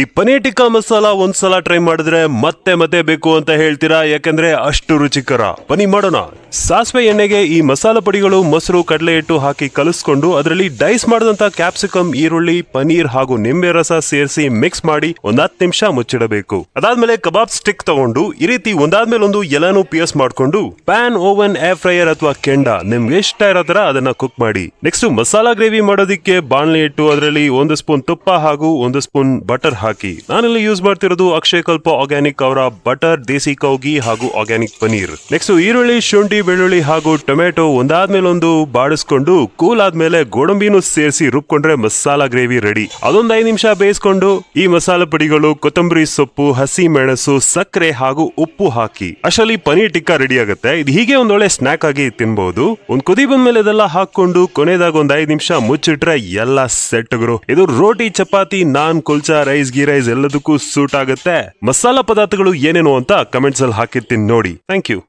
ಈ ಪನೀರ್ ಟಿಕ್ಕಾ ಮಸಾಲ ಒಂದ್ಸಲ ಟ್ರೈ ಮಾಡಿದ್ರೆ ಮತ್ತೆ ಮತ್ತೆ ಬೇಕು ಅಂತ ಹೇಳ್ತೀರಾ, ಯಾಕಂದ್ರೆ ಅಷ್ಟು ರುಚಿಕರ. ಬನ್ನಿ ಮಾಡೋಣ. ಸಾಸಿವೆ ಎಣ್ಣೆಗೆ ಈ ಮಸಾಲ ಪುಡಿಗಳು, ಮೊಸರು, ಕಡಲೆ ಹಿಟ್ಟು ಹಾಕಿ ಕಲಿಸ್ಕೊಂಡು ಅದರಲ್ಲಿ ಡೈಸ್ ಮಾಡಿದಂತ ಕ್ಯಾಪ್ಸಿಕಮ್, ಈರುಳ್ಳಿ, ಪನೀರ್ ಹಾಗೂ ನಿಂಬೆ ರಸ ಸೇರಿಸಿ ಮಿಕ್ಸ್ ಮಾಡಿ 10 ನಿಮಿಷ ಮುಚ್ಚಿಡಬೇಕು. ಅದಾದ್ಮೇಲೆ ಕಬಾಬ್ ಸ್ಟಿಕ್ ತಗೊಂಡು ಈ ರೀತಿ ಒಂದಾದ್ಮೇಲೆ ಒಂದು ಎಲ್ಲಾನು ಪಿಯರ್ಸ್ ಮಾಡ್ಕೊಂಡು ಪ್ಯಾನ್, ಓವನ್, ಏರ್ ಫ್ರೈಯರ್ ಅಥವಾ ಕೆಂಡ ನಿಮ್ಗೆ ಇಷ್ಟ ಇರೋ ತರ ಅದನ್ನ ಕುಕ್ ಮಾಡಿ. ನೆಕ್ಸ್ಟ್ ಮಸಾಲಾ ಗ್ರೇವಿ ಮಾಡೋದಿಕ್ಕೆ ಬಾಣಲೆ ಇಟ್ಟು ಅದರಲ್ಲಿ 1 ಸ್ಪೂನ್ ತುಪ್ಪ ಹಾಗೂ 1 ಸ್ಪೂನ್ ಬಟರ್ ಹಾಕಿ. ನಾನಿಲ್ಲಿ ಯೂಸ್ ಮಾಡ್ತಿರೋದು ಅಕ್ಷಯ್ ಕಲ್ಪ ಆರ್ಗ್ಯಾನಿಕ್ ಅವರ ಬಟರ್, ದೇಸಿ ಕೌಗಿ ಹಾಗೂ ಆರ್ಗ್ಯಾನಿಕ್ ಪನೀರ್. ನೆಕ್ಸ್ಟ್ ಈರುಳ್ಳಿ, ಶುಂಠಿ, ಬೆಳ್ಳುಳ್ಳಿ ಹಾಗೂ ಟೊಮೆಟೊ ಒಂದಾದ್ಮೇಲೆ ಒಂದು ಬಾಡಿಸ್ಕೊಂಡು ಕೂಲ್ ಆದ್ಮೇಲೆ ಗೋಡಂಬಿನೂ ಸೇರಿಸಿ ರುಬ್ಕೊಂಡ್ರೆ ಮಸಾಲಾ ಗ್ರೇವಿ ರೆಡಿ. ಅದೊಂದು 5 ನಿಮಿಷ ಬೇಯಿಸ್ಕೊಂಡು ಈ ಮಸಾಲ ಪುಡಿಗಳು, ಕೊತ್ತಂಬರಿ ಸೊಪ್ಪು, ಹಸಿ ಮೆಣಸು, ಸಕ್ಕರೆ ಹಾಗೂ ಉಪ್ಪು ಹಾಕಿ ಅಷ್ಟರಲ್ಲಿ ಪನೀರ್ ಟಿಕ್ಕಾ ರೆಡಿ ಆಗುತ್ತೆ. ಇದು ಹೀಗೆ ಒಂದೊಳ್ಳೆ ಸ್ನಾಕ್ ಆಗಿ ತಿನ್ಬಹುದು. ಒಂದ್ ಕುದಿ ಬಂದ್ಮೇಲೆ ಇದೆಲ್ಲ ಹಾಕೊಂಡು ಕೊನೆದಾಗ ಒಂದ್ 5 ನಿಮಿಷ ಮುಚ್ಚಿಟ್ರೆ ಎಲ್ಲ ಸೆಟ್ ಗುರು. ಇದು ರೋಟಿ, ಚಪಾತಿ, ನಾನ್, ಕುಲ್ಚಾ, ರೈಸ್, ಗೀ ರೈಸ್ ಎಲ್ಲದಕ್ಕೂ ಸೂಟ್ ಆಗುತ್ತೆ. ಮಸಾಲಾ ಪದಾರ್ಥಗಳು ಏನೇನು ಅಂತ ಕಮೆಂಟ್ಸ್ ಅಲ್ಲಿ ಹಾಕಿರ್ತೀನಿ ನೋಡಿ. Thank you.